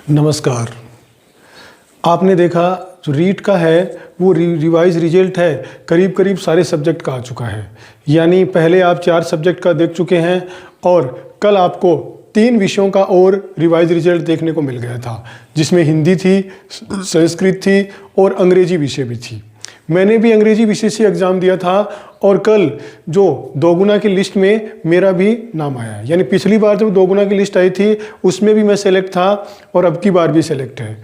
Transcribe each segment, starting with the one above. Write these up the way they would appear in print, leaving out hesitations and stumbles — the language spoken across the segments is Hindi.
नमस्कार। आपने देखा जो रीट का है वो रिवाइज रिजल्ट है, करीब करीब सारे सब्जेक्ट का आ चुका है। यानी पहले आप 4 सब्जेक्ट का देख चुके हैं और कल आपको 3 विषयों का और रिवाइज रिजल्ट देखने को मिल गया था, जिसमें हिंदी थी, संस्कृत थी और अंग्रेजी विषय भी थी। मैंने भी अंग्रेजी विषय से एग्ज़ाम दिया था और कल जो 2 गुना की लिस्ट में मेरा भी नाम आया। यानी पिछली बार जब 2 गुना की लिस्ट आई थी उसमें भी मैं सेलेक्ट था और अब की बार भी सेलेक्ट है।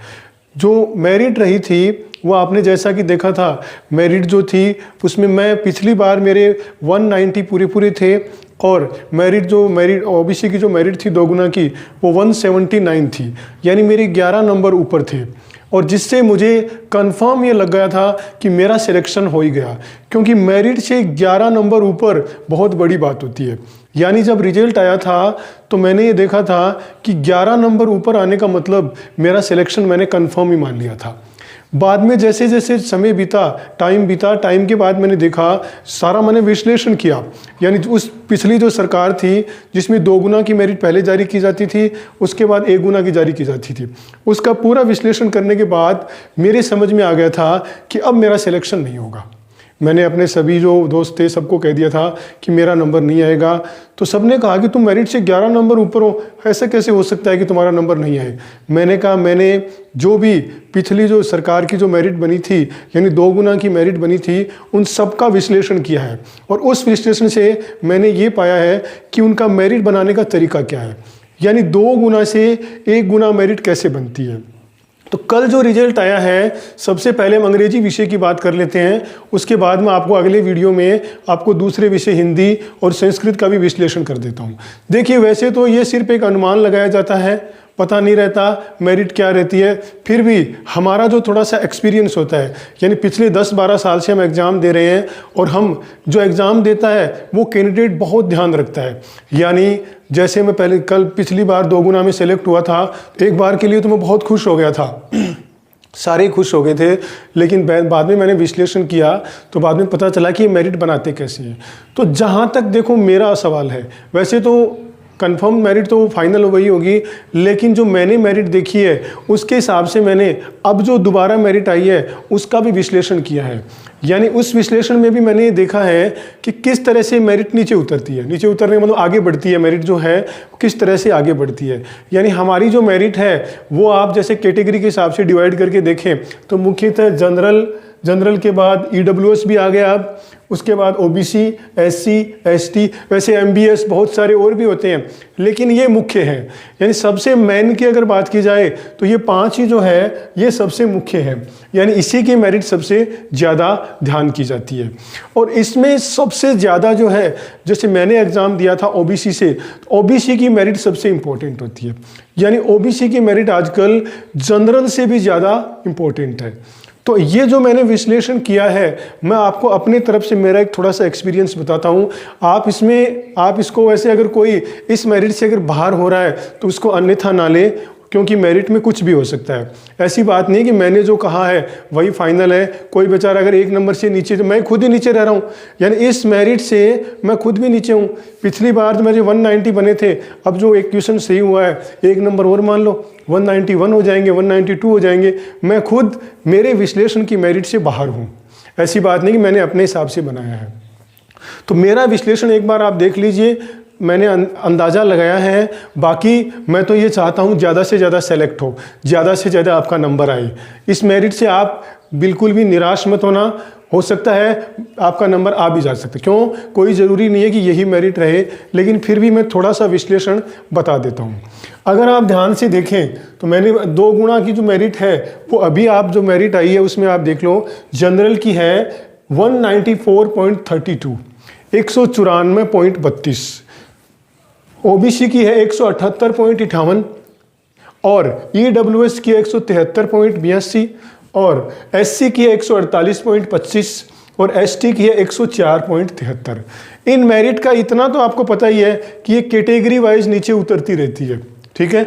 जो मेरिट रही थी वो आपने जैसा कि देखा था, मेरिट जो थी उसमें मैं पिछली बार मेरे 190 पूरे थे और मेरिट ओबीसी की जो मेरिट थी 2 गुना की वो 179 थी। यानी मेरे 11 नंबर ऊपर थे और जिससे मुझे कंफर्म ये लग गया था कि मेरा सिलेक्शन हो ही गया, क्योंकि मेरिट से 11 नंबर ऊपर बहुत बड़ी बात होती है। यानी जब रिजल्ट आया था तो मैंने ये देखा था कि 11 नंबर ऊपर आने का मतलब मेरा सिलेक्शन मैंने कंफर्म ही मान लिया था। बाद में जैसे जैसे समय बीता, टाइम के बाद मैंने देखा, सारा मैंने विश्लेषण किया। यानी उस पिछली जो सरकार थी जिसमें 2 गुना की मेरिट पहले जारी की जाती थी, उसके बाद 1 गुना की जारी की जाती थी, उसका पूरा विश्लेषण करने के बाद मेरे समझ में आ गया था कि अब मेरा सिलेक्शन नहीं होगा। मैंने अपने सभी जो दोस्त थे सबको कह दिया था कि मेरा नंबर नहीं आएगा। तो सबने कहा कि तुम मेरिट से 11 नंबर ऊपर हो, ऐसा कैसे हो सकता है कि तुम्हारा नंबर नहीं आए। मैंने कहा मैंने जो भी पिछली जो सरकार की जो मेरिट बनी थी, यानी 2 गुना की मेरिट बनी थी, उन सब का विश्लेषण किया है और उस विश्लेषण से मैंने ये पाया है कि उनका मेरिट बनाने का तरीका क्या है। यानी 2 गुना से 1 गुना मेरिट कैसे बनती है। तो कल जो रिजल्ट आया है, सबसे पहले हम अंग्रेजी विषय की बात कर लेते हैं, उसके बाद मैं आपको अगले वीडियो में आपको दूसरे विषय हिंदी और संस्कृत का भी विश्लेषण कर देता हूं। देखिए, वैसे तो ये सिर्फ एक अनुमान लगाया जाता है, पता नहीं रहता मेरिट क्या रहती है। फिर भी हमारा जो थोड़ा सा एक्सपीरियंस होता है, यानी पिछले 10-12 साल से हम एग्ज़ाम दे रहे हैं और हम जो एग्ज़ाम देता है वो कैंडिडेट बहुत ध्यान रखता है। यानी जैसे मैं पिछली बार 2 गुना में सेलेक्ट हुआ था, एक बार के लिए तो मैं बहुत खुश हो गया था सारे खुश हो गए थे, लेकिन बाद में मैंने विश्लेषण किया तो बाद में पता चला कि ये मेरिट बनाते कैसे हैं। तो जहाँ तक देखो मेरा सवाल है, वैसे तो कंफर्म मेरिट तो फाइनल वही होगी, लेकिन जो मैंने मेरिट देखी है उसके हिसाब से मैंने अब जो दोबारा मेरिट आई है उसका भी विश्लेषण किया है। यानी उस विश्लेषण में भी मैंने देखा है कि किस तरह से मेरिट नीचे उतरती है, नीचे उतरने मतलब आगे बढ़ती है। मेरिट जो है किस तरह से आगे बढ़ती है। यानी हमारी जो मेरिट है वो आप जैसे कैटेगरी के हिसाब से डिवाइड करके देखें तो मुख्यतः जनरल के बाद ईडब्ल्यूएस भी आ गया, अब उसके बाद ओबीसी, एससी, एसटी, वैसे एमबीएस बहुत सारे और भी होते हैं, लेकिन ये मुख्य हैं। यानी सबसे मेन की अगर बात की जाए तो ये 5 ही जो है ये सबसे मुख्य है। यानी इसी की मेरिट सबसे ज़्यादा ध्यान की जाती है और इसमें सबसे ज़्यादा जो है, जैसे मैंने एग्ज़ाम दिया था ओबीसी से, तो ओबीसी की मेरिट सबसे इम्पोर्टेंट होती है। यानी ओबीसी की मेरिट आजकल जनरल से भी ज़्यादा इम्पोर्टेंट है। तो ये जो मैंने विश्लेषण किया है, मैं आपको अपनी तरफ से मेरा एक थोड़ा सा एक्सपीरियंस बताता हूँ। आप इसको वैसे अगर कोई इस मेरिट से अगर बाहर हो रहा है तो उसको अन्यथा ना ले, क्योंकि मेरिट में कुछ भी हो सकता है। ऐसी बात नहीं कि मैंने जो कहा है वही फाइनल है। कोई बेचारा अगर 1 नंबर से नीचे, तो मैं खुद ही नीचे रह रहा हूँ, यानी इस मेरिट से मैं खुद भी नीचे हूँ। पिछली बार तो मेरे 190 बने थे, अब जो एक क्वेश्चन सही हुआ है 1 नंबर और मान लो 191 हो जाएंगे, 192 हो जाएंगे। मैं खुद मेरे विश्लेषण की मेरिट से बाहर हूँ। ऐसी बात नहीं कि मैंने अपने हिसाब से बनाया है। तो मेरा विश्लेषण एक बार आप देख लीजिए, मैंने अंदाज़ा लगाया है। बाकी मैं तो ये चाहता हूँ ज़्यादा से ज़्यादा सेलेक्ट हो, ज़्यादा से ज़्यादा आपका नंबर आए। इस मेरिट से आप बिल्कुल भी निराश मत होना, हो सकता है आपका नंबर आ भी जा सकता है। क्यों, कोई ज़रूरी नहीं है कि यही मेरिट रहे, लेकिन फिर भी मैं थोड़ा सा विश्लेषण बता देता हूँ। अगर आप ध्यान से देखें तो मैंने 2 गुना की जो मेरिट है वो अभी आप जो मेरिट आई है उसमें आप देख लो, जनरल की है 194.32, 194.32, ओबीसी की है 178.58 और ईडब्ल्यूएस की 173.82 और एससी की है 148.25 और एसटी की है 104.73। इन मेरिट का इतना तो आपको पता ही है कि ये कैटेगरी वाइज नीचे उतरती रहती है। ठीक है।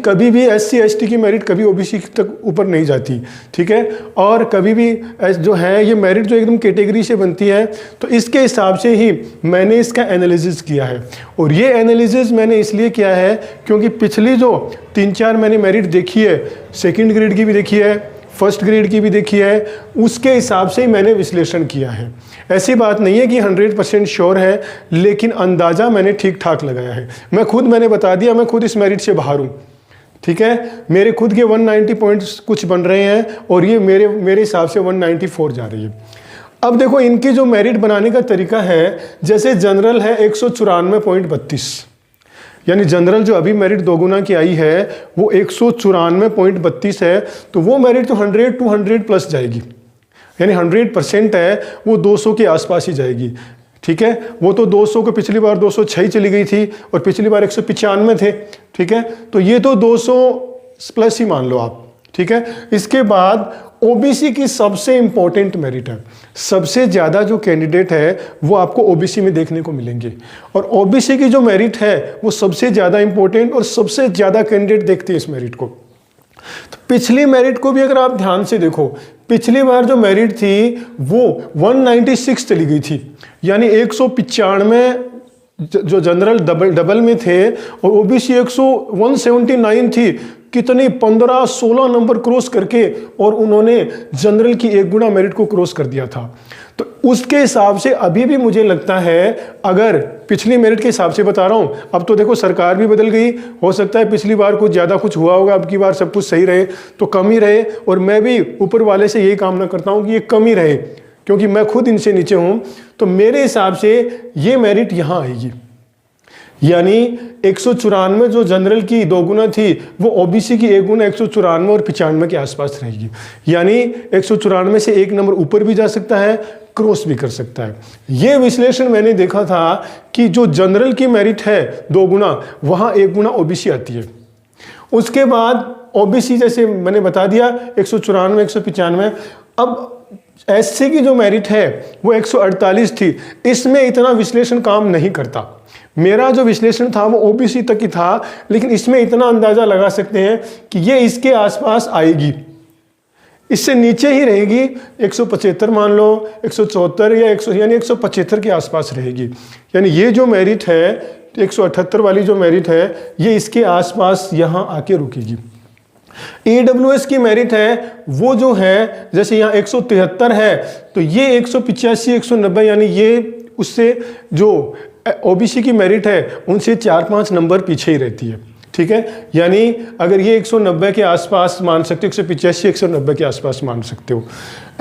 कभी भी SC ST की मेरिट कभी OBC तक ऊपर नहीं जाती, ठीक है। और कभी भी जो है ये मेरिट जो एकदम कैटेगरी से बनती है, तो इसके हिसाब से ही मैंने इसका एनालिसिस किया है। और ये एनालिसिस मैंने इसलिए किया है क्योंकि पिछली जो 3-4 मैंने मेरिट देखी है, सेकंड ग्रेड की भी देखी है, फर्स्ट ग्रेड की भी देखी है, उसके हिसाब से ही मैंने विश्लेषण किया है। ऐसी बात नहीं है कि 100% श्योर है, लेकिन अंदाज़ा मैंने ठीक ठाक लगाया है। मैंने बता दिया, मैं खुद इस मेरिट से बाहर हूँ, ठीक है। मेरे खुद के 190 पॉइंट्स कुछ बन रहे हैं और ये मेरे हिसाब से 194 जा रही है। अब देखो इनकी जो मेरिट बनाने का तरीका है, जैसे जनरल है 194.32, यानी जनरल जो अभी मेरिट 2 गुना की आई है वो 194.32 है, तो वो मेरिट तो 100 to 100 प्लस जाएगी, यानी 100% है वो 200 के आसपास ही जाएगी, ठीक है। वो तो 200 को पिछली बार 206 चली गई थी और पिछली बार 195 थे, ठीक है। तो ये तो 200 प्लस ही मान लो आप, ठीक है। इसके बाद OBC की सबसे इंपॉर्टेंट मेरिट है, सबसे ज़्यादा जो कैंडिडेट है वो आपको OBC में देखने को मिलेंगे, और OBC की जो मेरिट है वो सबसे ज़्यादा इंपॉर्टेंट और सबसे ज़्यादा कैंडिडेट देखते हैं इस मेरिट को। तो पिछली मेरिट को भी अगर आप ध्यान से देखो, पिछली बार जो मेरिट थी वो 196 चली गई थी, यानी 195 जो जनरल डबल में थे, और OBC 179 थी। कितनी 15-16 नंबर क्रॉस करके और उन्होंने जनरल की 1 गुना मेरिट को क्रॉस कर दिया था। तो उसके हिसाब से अभी भी मुझे लगता है, अगर पिछली मेरिट के हिसाब से बता रहा हूँ, अब तो देखो सरकार भी बदल गई, हो सकता है पिछली बार कुछ ज़्यादा कुछ हुआ होगा, अब की बार सब कुछ सही रहे तो कम ही रहे, और मैं भी ऊपर वाले से यही कामना करता हूँ कि ये कम ही रहे, क्योंकि मैं खुद इनसे नीचे हूँ। तो मेरे हिसाब से ये मेरिट यहाँ आएगी, यानी 194 जो जनरल की 2 गुना थी वो OBC की 1 गुना 194 और 95 के आसपास रहेगी, यानी 194 से 1 नंबर ऊपर भी जा सकता है, क्रॉस भी कर सकता है। ये विश्लेषण मैंने देखा था कि जो जनरल की मेरिट है 2 गुना, वहाँ 1 गुना OBC आती है। उसके बाद OBC जैसे मैंने बता दिया 194 195। अब SC की जो मेरिट है वो 148 थी, इसमें इतना विश्लेषण काम नहीं करता। मेरा जो विश्लेषण था वो OBC तक ही था, लेकिन इसमें इतना अंदाजा लगा सकते हैं कि ये इसके आसपास आएगी, इससे नीचे ही रहेगी, 175 मान लो, 174 या 100, यानी 175 के आसपास रहेगी। यानी ये जो मेरिट है 178 वाली जो मेरिट है ये इसके आसपास यहाँ आके रुकेगी। EWS की मेरिट है वो जो है, जैसे यहाँ 173 है तो ये 185 190, यानी ये उससे जो OBC की मेरिट है उनसे 4-5 नंबर पीछे ही रहती है, ठीक है। यानी अगर ये 190 के आसपास मान सकते हो, 185 190 के आसपास मान सकते हो।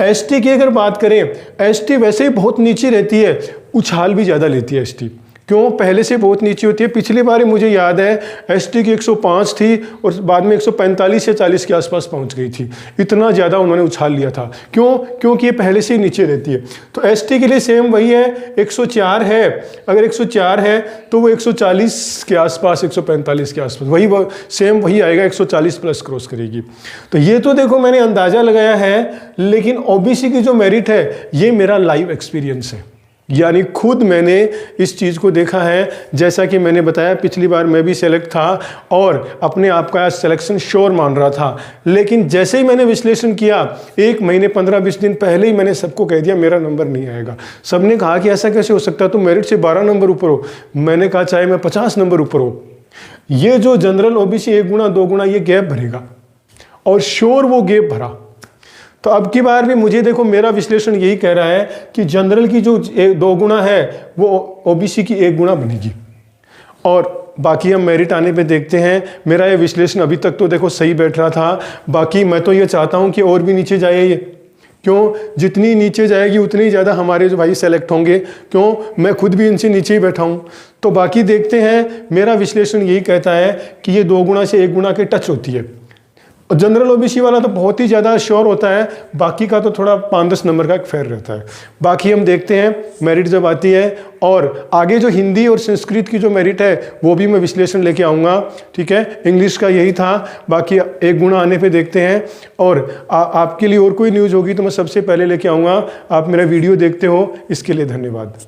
ST की अगर बात करें, ST वैसे ही बहुत नीचे रहती है, उछाल भी ज़्यादा लेती है ST। क्यों? पहले से बहुत नीचे होती है। पिछली बार मुझे याद है ST की 105 थी और बाद में 145 या 40 के आसपास पहुंच गई थी। इतना ज़्यादा उन्होंने उछाल लिया था। क्यों? क्योंकि ये पहले से ही नीचे रहती है। तो ST के लिए सेम वही है, 104 है। अगर 104 है तो वो 140 के आसपास, 145 के आसपास वही सेम वही आएगा, 140 प्लस क्रॉस करेगी। तो ये तो देखो मैंने अंदाज़ा लगाया है, लेकिन OBC की जो मेरिट है ये मेरा लाइव एक्सपीरियंस है, यानी खुद मैंने इस चीज़ को देखा है। जैसा कि मैंने बताया पिछली बार मैं भी सेलेक्ट था और अपने आप का सिलेक्शन श्योर मान रहा था, लेकिन जैसे ही मैंने विश्लेषण किया 1 महीने 15-20 दिन पहले ही मैंने सबको कह दिया मेरा नंबर नहीं आएगा। सबने कहा कि ऐसा कैसे हो सकता है, तुम मेरिट से 12 नंबर ऊपर हो। मैंने कहा चाहे मैं 50 नंबर ऊपर हो, ये जो जनरल OBC 1 गुना 2 गुना ये गैप भरेगा, और श्योर वो गैप भरा। तो अब की बार भी मुझे देखो मेरा विश्लेषण यही कह रहा है कि जनरल की जो 2 गुना है वो OBC की 1 गुना बनेगी, और बाकी हम मेरिट आने पे देखते हैं। मेरा ये विश्लेषण अभी तक तो देखो सही बैठ रहा था, बाकी मैं तो ये चाहता हूँ कि और भी नीचे जाए ये। क्यों? जितनी नीचे जाएगी उतनी ज़्यादा हमारे जो भाई सेलेक्ट होंगे। क्यों? मैं खुद भी इनसे नीचे ही बैठा हूँ। तो बाकी देखते हैं। मेरा विश्लेषण यही कहता है कि ये 2 गुना से 1 गुना के टच होती है, और जनरल OBC वाला तो बहुत ही ज़्यादा श्योर होता है, बाकी का तो थोड़ा 5-10 नंबर का एक फेयर रहता है। बाकी हम देखते हैं मेरिट जब आती है, और आगे जो हिंदी और संस्कृत की जो मेरिट है वो भी मैं विश्लेषण लेके आऊँगा, ठीक है। इंग्लिश का यही था, बाकी 1 गुना आने पे देखते हैं। और आपके लिए और कोई न्यूज़ होगी तो मैं सबसे पहले लेके आऊँगा। आप मेरा वीडियो देखते हो, इसके लिए धन्यवाद।